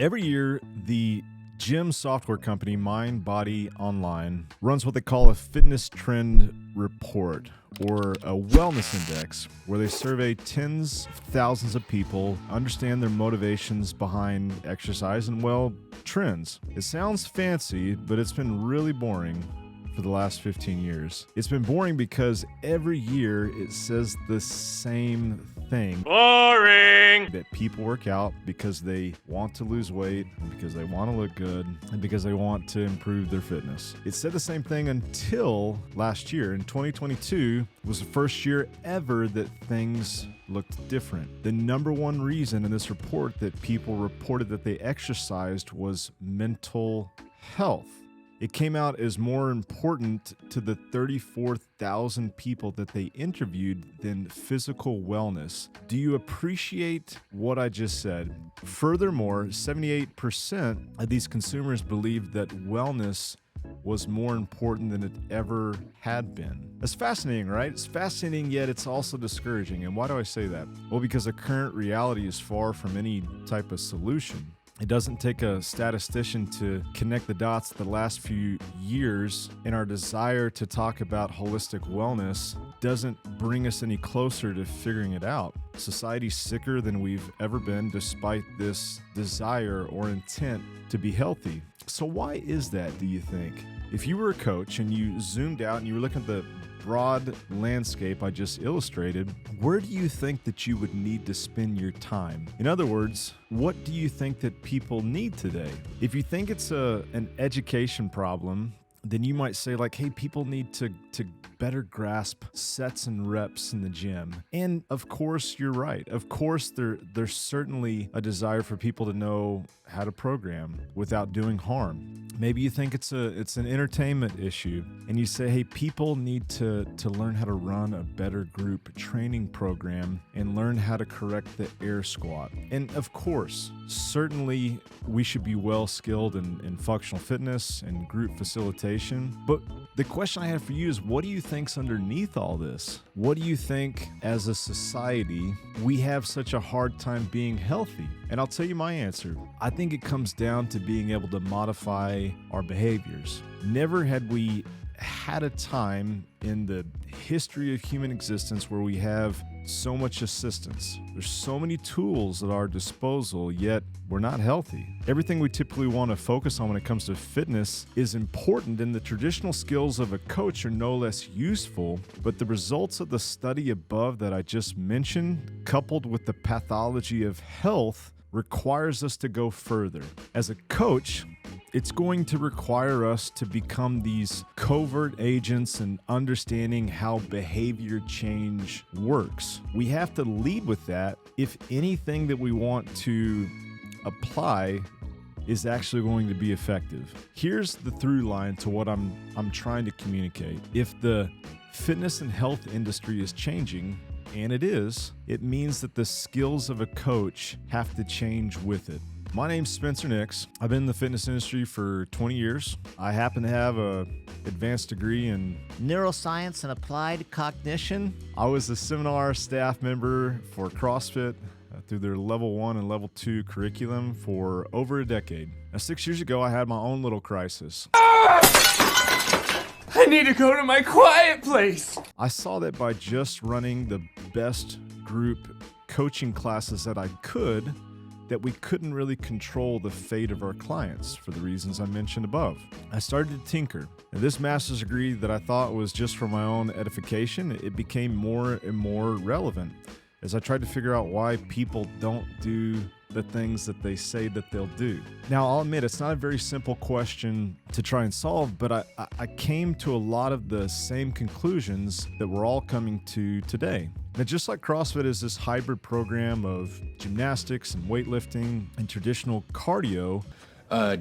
Every year, the gym software company Mind Body Online runs what they call a fitness trend report or a wellness index, where they survey tens of thousands of people, understand their motivations behind exercise and, well, trends. It sounds fancy, but it's been really boring for the last 15 years. It's been boring because every year it says the same thing. Boring! That people work out because they want to lose weight, and because they want to look good, and because they want to improve their fitness. It said the same thing until last year. In 2022 was the first year ever that things looked different. The number one reason in this report that people reported that they exercised was mental health. It came out as more important to the 34,000 people that they interviewed than physical wellness. Do you appreciate what I just said? Furthermore, 78% of these consumers believed that wellness was more important than it ever had been. That's fascinating, right? It's fascinating, yet it's also discouraging. And why do I say that? Well, because the current reality is far from any type of solution. It doesn't take a statistician to connect the dots the last few years, and our desire to talk about holistic wellness doesn't bring us any closer to figuring it out. Society's sicker than we've ever been, despite this desire or intent to be healthy. So why is that, do you think? If you were a coach and you zoomed out and you were looking at the broad landscape I just illustrated, where do you think that you would need to spend your time? In other words, what do you think that people need today? If you think it's an education problem, then you might say like, hey, people need to better grasp sets and reps in the gym. And of course, you're right. Of course, there's certainly a desire for people to know how to program without doing harm. Maybe you think it's an entertainment issue, and you say, hey, people need to learn how to run a better group training program and learn how to correct the air squat. And of course, certainly we should be well skilled in functional fitness and group facilitation. But the question I have for you is, what do you think's underneath all this? What do you think as a society we have such a hard time being healthy? And I'll tell you my answer. I think it comes down to being able to modify our behaviors. Never had we had a time in the history of human existence where we have so much assistance. There's so many tools at our disposal, yet we're not healthy. Everything we typically want to focus on when it comes to fitness is important, and the traditional skills of a coach are no less useful, but the results of the study above that I just mentioned, coupled with the pathology of health, requires us to go further. As a coach, it's going to require us to become these covert agents in understanding how behavior change works. We have to lead with that if anything that we want to apply is actually going to be effective. Here's the through line to what I'm trying to communicate. If the fitness and health industry is changing, and it is, it means that the skills of a coach have to change with it. My name's Spencer Nix. I've been in the fitness industry for 20 years. I happen to have an advanced degree in neuroscience and applied cognition. I was a seminar staff member for CrossFit through their level 1 and level 2 curriculum for over a decade. Now, 6 years ago, I had my own little crisis. I need to go to my quiet place. I saw that by just running the best group coaching classes that I could, that we couldn't really control the fate of our clients for the reasons I mentioned above. I started to tinker. And this master's degree that I thought was just for my own edification, it became more and more relevant as I tried to figure out why people don't do the things that they say that they'll do. Now, I'll admit it's not a very simple question to try and solve, but I came to a lot of the same conclusions that we're all coming to today. Now, just like CrossFit is this hybrid program of gymnastics and weightlifting and traditional cardio,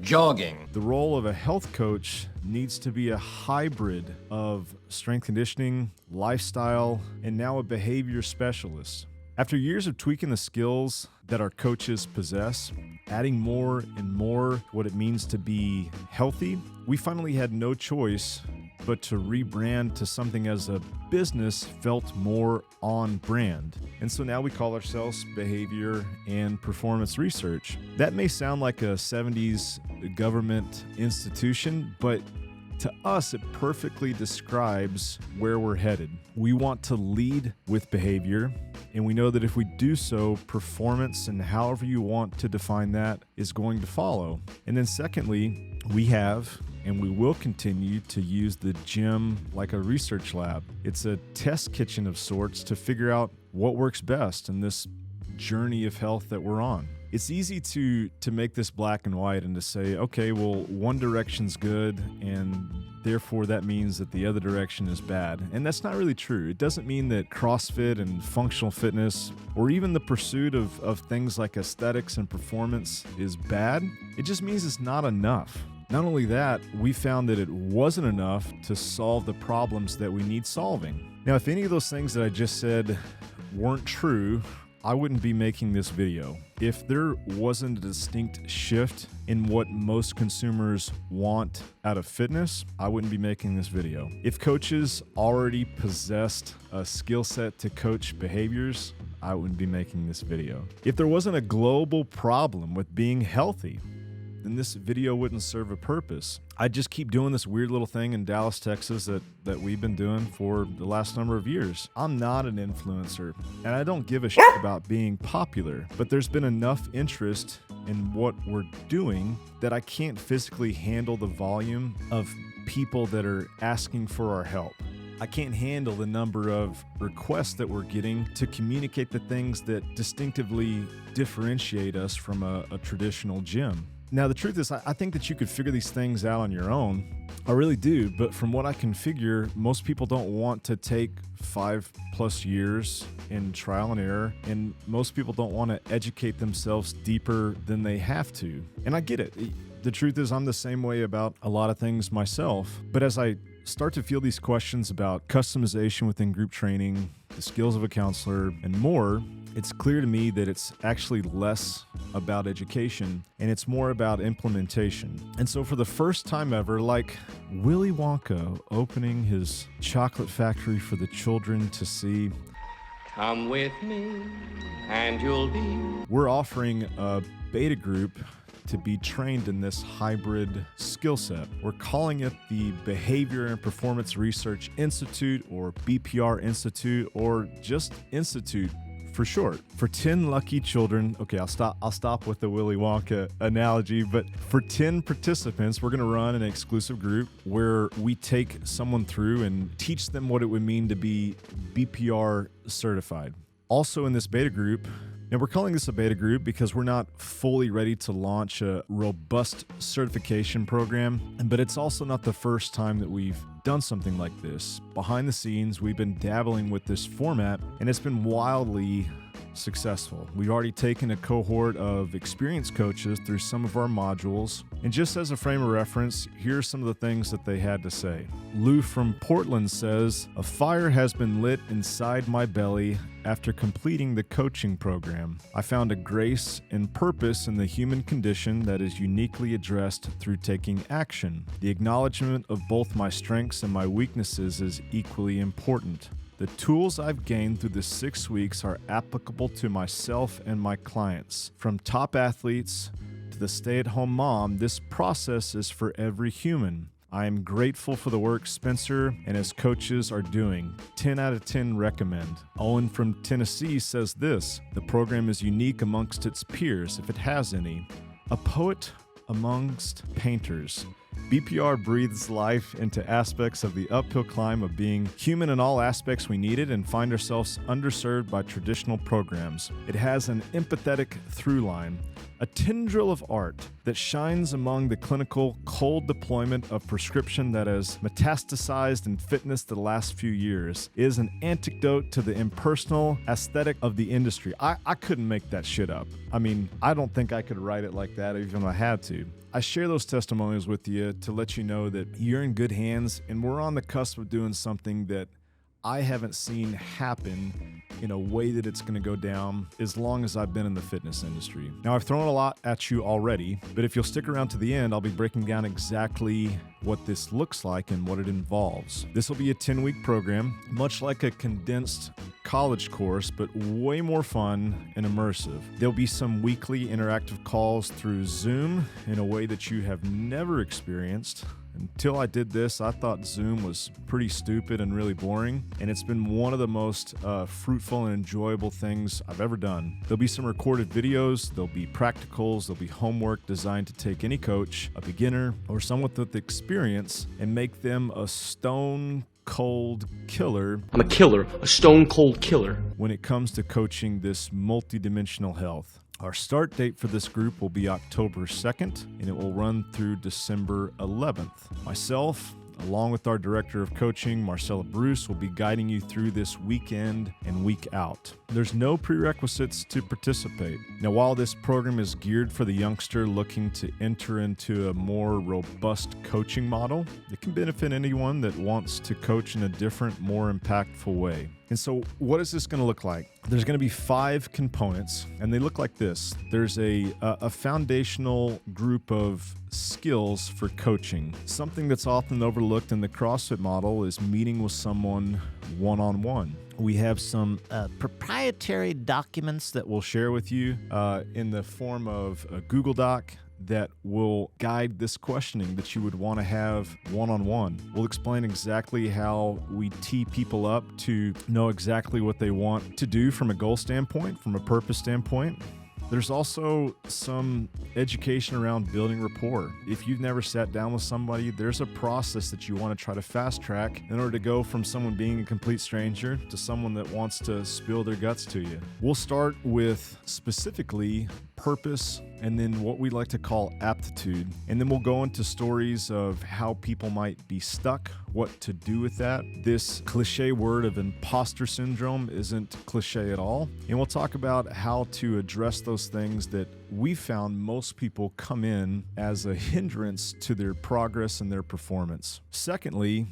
jogging. The role of a health coach needs to be a hybrid of strength conditioning, lifestyle, and now a behavior specialist. After years of tweaking the skills that our coaches possess, adding more and more what it means to be healthy, we finally had no choice but to rebrand to something as a business felt more on brand. And so now we call ourselves Behavior and Performance Research. That may sound like a 70s government institution, but to us, it perfectly describes where we're headed. We want to lead with behavior, and we know that if we do so, performance, and however you want to define that, is going to follow. And then secondly, we have and we will continue to use the gym like a research lab. It's a test kitchen of sorts to figure out what works best in this journey of health that we're on. It's easy to make this black and white and to say, okay, well, one direction's good and therefore that means that the other direction is bad. And that's not really true. It doesn't mean that CrossFit and functional fitness or even the pursuit of things like aesthetics and performance is bad. It just means it's not enough. Not only that, we found that it wasn't enough to solve the problems that we need solving. Now, if any of those things that I just said weren't true, I wouldn't be making this video. If there wasn't a distinct shift in what most consumers want out of fitness, I wouldn't be making this video. If coaches already possessed a skill set to coach behaviors, I wouldn't be making this video. If there wasn't a global problem with being healthy, then this video wouldn't serve a purpose. I'd just keep doing this weird little thing in Dallas, Texas that we've been doing for the last number of years. I'm not an influencer, and I don't give a shit about being popular, but there's been enough interest in what we're doing that I can't physically handle the volume of people that are asking for our help. I can't handle the number of requests that we're getting to communicate the things that distinctively differentiate us from a traditional gym. Now, the truth is, I think that you could figure these things out on your own. I really do, but from what I can figure, most people don't want to take 5+ years in trial and error, and most people don't want to educate themselves deeper than they have to. And I get it. The truth is, I'm the same way about a lot of things myself, but as I start to feel these questions about customization within group training, the skills of a counselor, and more, it's clear to me that it's actually less about education and it's more about implementation. And so for the first time ever, like Willy Wonka opening his chocolate factory for the children to see, Come with me and you'll be. we're offering a beta group to be trained in this hybrid skill set. We're calling it the Behavior and Performance Research Institute, or BPR Institute, or just Institute for short. For 10 lucky children, okay, I'll stop with the Willy Wonka analogy, but for 10 participants, we're gonna run an exclusive group where we take someone through and teach them what it would mean to be BPR certified. Also in this beta group, and we're calling this a beta group because we're not fully ready to launch a robust certification program, but it's also not the first time that we've done something like this. Behind the scenes, we've been dabbling with this format, and it's been wildly successful. We've already taken a cohort of experienced coaches through some of our modules, and just as a frame of reference, here are some of the things that they had to say. Lou from Portland says, "A fire has been lit inside my belly after completing the coaching program. I found a grace and purpose in the human condition that is uniquely addressed through taking action. The acknowledgement of both my strengths and my weaknesses is equally important. The tools I've gained through the 6 weeks are applicable to myself and my clients. From top athletes to the stay-at-home mom, this process is for every human. I am grateful for the work Spencer and his coaches are doing. 10 out of 10 recommend." Owen from Tennessee says this, "The program is unique amongst its peers, if it has any. A poet amongst painters. BPR breathes life into aspects of the uphill climb of being human in all aspects we needed and find ourselves underserved by traditional programs. It has an empathetic through line, a tendril of art that shines among the clinical cold deployment of prescription that has metastasized in fitness the last few years. It is an antidote to the impersonal aesthetic of the industry." I couldn't make that shit up. I mean, I don't think I could write it like that even if I had to. I share those testimonials with you to let you know that you're in good hands and we're on the cusp of doing something that I haven't seen happen in a way that it's going to go down as long as I've been in the fitness industry. Now, I've thrown a lot at you already, but if you'll stick around to the end, I'll be breaking down exactly what this looks like and what it involves. This will be a 10-week program, much like a condensed college course, but way more fun and immersive. There'll be some weekly interactive calls through Zoom in a way that you have never experienced. Until I did this, I thought Zoom was pretty stupid and really boring, and it's been one of the most fruitful and enjoyable things I've ever done. There'll be some recorded videos, there'll be practicals, there'll be homework designed to take any coach, a beginner, or someone with experience and make them a stone cold killer. I'm a killer, a stone cold killer. When it comes to coaching this multidimensional health. Our start date for this group will be October 2nd, and it will run through December 11th. Myself, along with our director of coaching, Marcella Bruce, will be guiding you through this weekend and week out. There's no prerequisites to participate. Now, while this program is geared for the youngster looking to enter into a more robust coaching model, it can benefit anyone that wants to coach in a different, more impactful way. And so what is this going to look like? There's going to be 5 components, and they look like this. There's a foundational group of skills for coaching. Something that's often overlooked in the CrossFit model is meeting with someone one-on-one. We have some proprietary documents that we'll share with you in the form of a Google Doc that will guide this questioning that you would want to have one-on-one. We'll explain exactly how we tee people up to know exactly what they want to do from a goal standpoint, from a purpose standpoint. There's also some education around building rapport. If you've never sat down with somebody, there's a process that you want to try to fast track in order to go from someone being a complete stranger to someone that wants to spill their guts to you. We'll start with specifically purpose and then what we like to call aptitude. And then we'll go into stories of how people might be stuck, what to do with that. This cliche word of imposter syndrome isn't cliche at all. And we'll talk about how to address those things that we found most people come in as a hindrance to their progress and their performance. Secondly,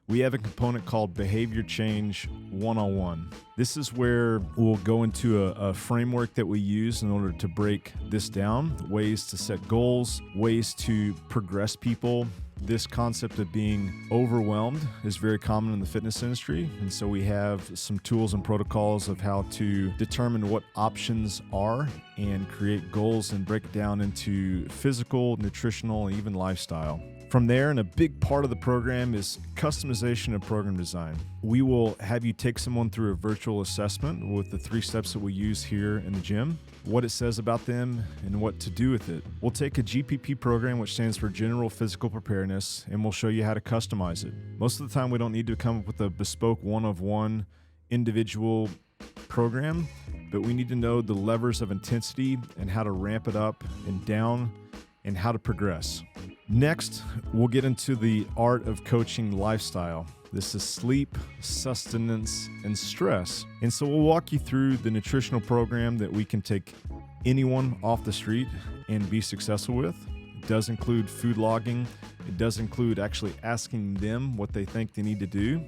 we have a component called Behavior Change 101. This is where we'll go into a framework that we use in order to break this down, ways to set goals, ways to progress people. This concept of being overwhelmed is very common in the fitness industry, and so we have some tools and protocols of how to determine what options are and create goals and break it down into physical, nutritional, and even lifestyle. From there, and a big part of the program is customization of program design. We will have you take someone through a virtual assessment with the 3 steps that we use here in the gym, what it says about them, and what to do with it. We'll take a GPP program, which stands for General Physical Preparedness, and we'll show you how to customize it. Most of the time, we don't need to come up with a bespoke one-of-one individual program, but we need to know the levers of intensity and how to ramp it up and down and how to progress. Next, we'll get into the art of coaching lifestyle. This is sleep, sustenance, and stress. And so we'll walk you through the nutritional program that we can take anyone off the street and be successful with. It does include food logging. It does include actually asking them what they think they need to do.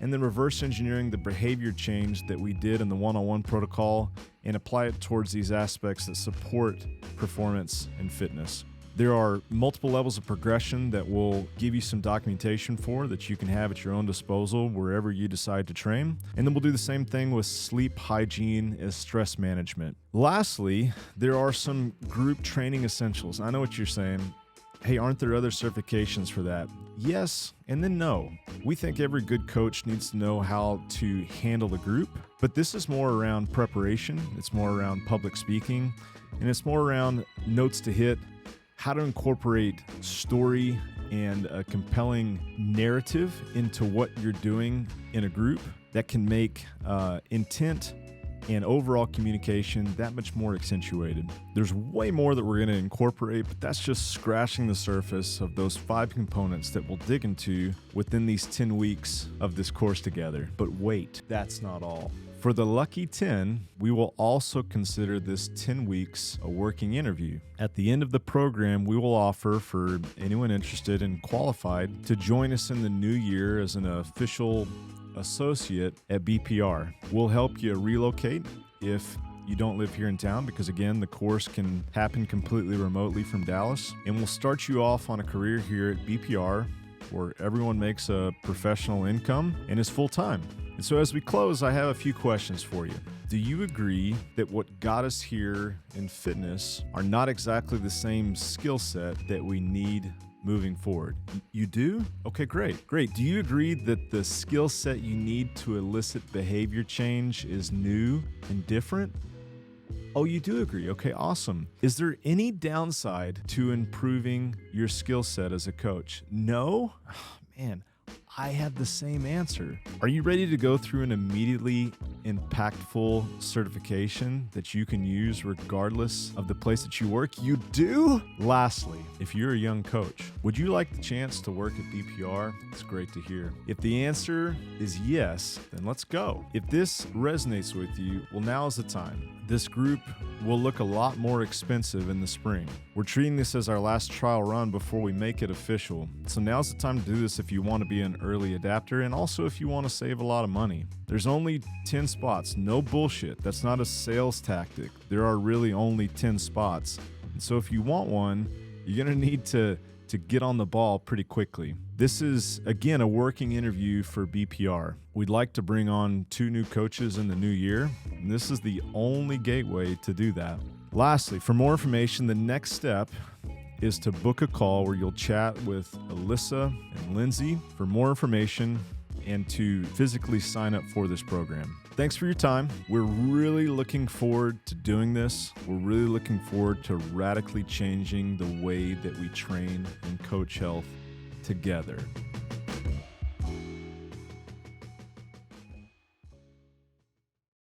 And then reverse engineering the behavior change that we did in the one-on-one protocol and apply it towards these aspects that support performance and fitness. There are multiple levels of progression that we'll give you some documentation for that you can have at your own disposal wherever you decide to train. And then we'll do the same thing with sleep hygiene as stress management. Lastly, there are some group training essentials. I know what you're saying. Hey, aren't there other certifications for that? Yes, and then no. We think every good coach needs to know how to handle the group, but this is more around preparation. It's more around public speaking, and it's more around notes to hit, how to incorporate story and a compelling narrative into what you're doing in a group that can make intent and overall communication that much more accentuated. There's way more that we're going to incorporate, but that's just scratching the surface of those 5 components that we'll dig into within these 10 weeks of this course together. But wait, that's not all. For the lucky 10, we will also consider this 10 weeks a working interview. At the end of the program, we will offer for anyone interested and qualified to join us in the new year as an official associate at BPR. We'll help you relocate if you don't live here in town, because again, the course can happen completely remotely from Dallas. And we'll start you off on a career here at BPR where everyone makes a professional income and is full-time. And so as we close, I have a few questions for you. Do you agree that what got us here in fitness are not exactly the same skill set that we need moving forward? You do? Okay, great. Do you agree that the skill set you need to elicit behavior change is new and different? Oh, you do agree. Okay, awesome. Is there any downside to improving your skill set as a coach? No? Oh, man, I have the same answer. Are you ready to go through an immediately impactful certification that you can use regardless of the place that you work? You do? Lastly, if you're a young coach, would you like the chance to work at BPR? It's great to hear. If the answer is yes, then let's go. If this resonates with you, well, now is the time. This group will look a lot more expensive in the spring. We're treating this as our last trial run before we make it official. So now's the time to do this if you want to be an early adapter and also if you want to save a lot of money. There's only 10 spots, no bullshit. That's not a sales tactic. There are really only 10 spots. And so if you want one, you're going to need to get on the ball pretty quickly. This is, again, a working interview for BPR. We'd like to bring on 2 new coaches in the new year, and this is the only gateway to do that. Lastly, for more information, the next step is to book a call where you'll chat with Alyssa and Lindsay for more information and to physically sign up for this program. Thanks for your time. We're really looking forward to doing this. We're really looking forward to radically changing the way that we train and coach health together.